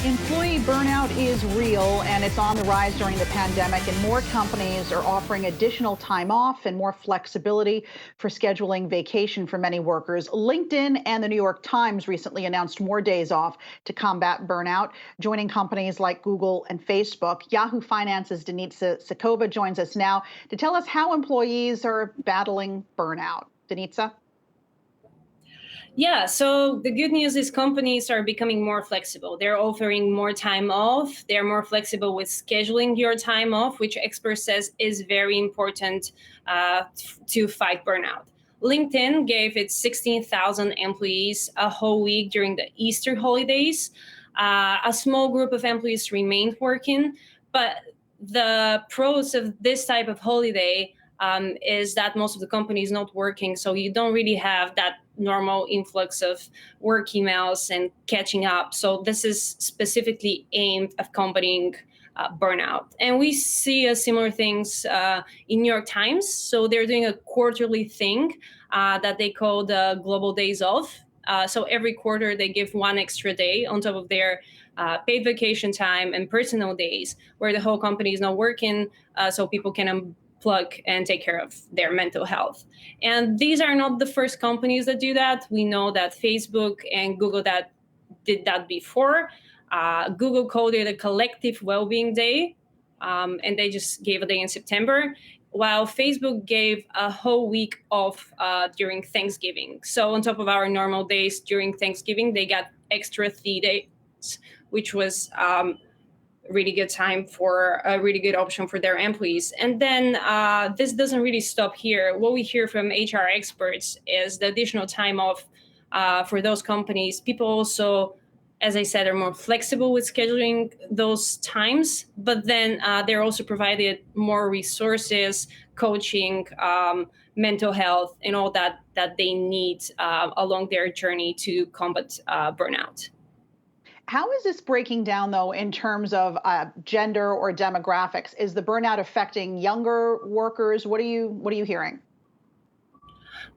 Employee burnout is real and it's on the rise during the pandemic, and more companies are offering additional time off and more flexibility for scheduling vacation for many workers. LinkedIn and the New York Times recently announced more days off to combat burnout, joining companies like Google and Facebook. Yahoo Finance's Denitsa Tsekova joins us now to tell us how employees are battling burnout. Denitsa? Yeah, so the good news is companies are becoming more flexible. They're offering more time off. They're more flexible with scheduling your time off, which experts says is very important to fight burnout. LinkedIn gave its 16,000 employees a whole week during the Easter holidays. A small group of employees remained working, but the pros of this type of holiday is that most of the company is not working, so you don't really have that normal influx of work emails and catching up. So this is specifically aimed at combating burnout. And we see similar things in New York Times. So they're doing a quarterly thing that they call the Global Days Off. So every quarter they give one extra day on top of their paid vacation time and personal days where the whole company is not working, so people can plug and take care of their mental health. And these are not the first companies that do that. We know that Facebook and Google that did that before. Google called it a collective well-being day, and they just gave a day in September, while Facebook gave a whole week off during Thanksgiving. So on top of our normal days during Thanksgiving, they got extra 3 days, which was really good time for a really good option for their employees. And then this doesn't really stop here. What we hear from HR experts is the additional time off for those companies. People also, as I said, are more flexible with scheduling those times, but then they're also provided more resources, coaching, mental health, and all that they need along their journey to combat burnout. How is this breaking down, though, in terms of gender or demographics? Is the burnout affecting younger workers? What are you hearing?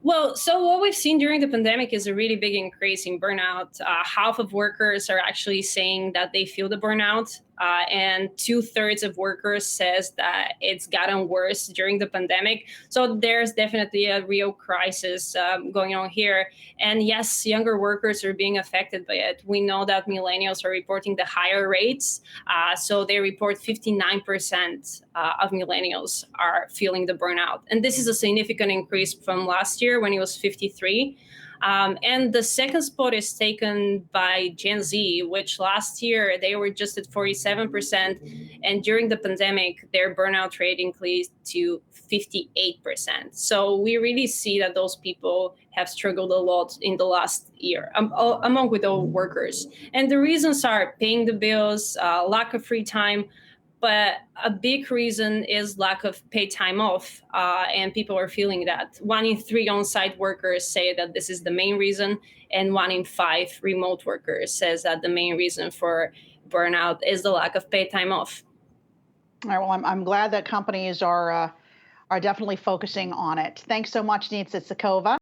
Well, so what we've seen during the pandemic is a really big increase in burnout. Half of workers are actually saying that they feel the burnout, and 2/3 of workers says that it's gotten worse during the pandemic. So there's definitely a real crisis going on here. And yes, younger workers are being affected by it. We know that millennials are reporting the higher rates. So they report 59% of millennials are feeling the burnout. And this is a significant increase from last year when it was 53. And the second spot is taken by Gen Z, which last year they were just at 47%. And during the pandemic, their burnout rate increased to 58%. So we really see that those people have struggled a lot in the last year, among with all workers. And the reasons are paying the bills, lack of free time, but a big reason is lack of paid time off, and people are feeling that. 1 in 3 on-site workers say that this is the main reason, and 1 in 5 remote workers says that the main reason for burnout is the lack of paid time off. All right, well, I'm glad that companies are definitely focusing on it. Thanks so much, Denitsa Tsekova.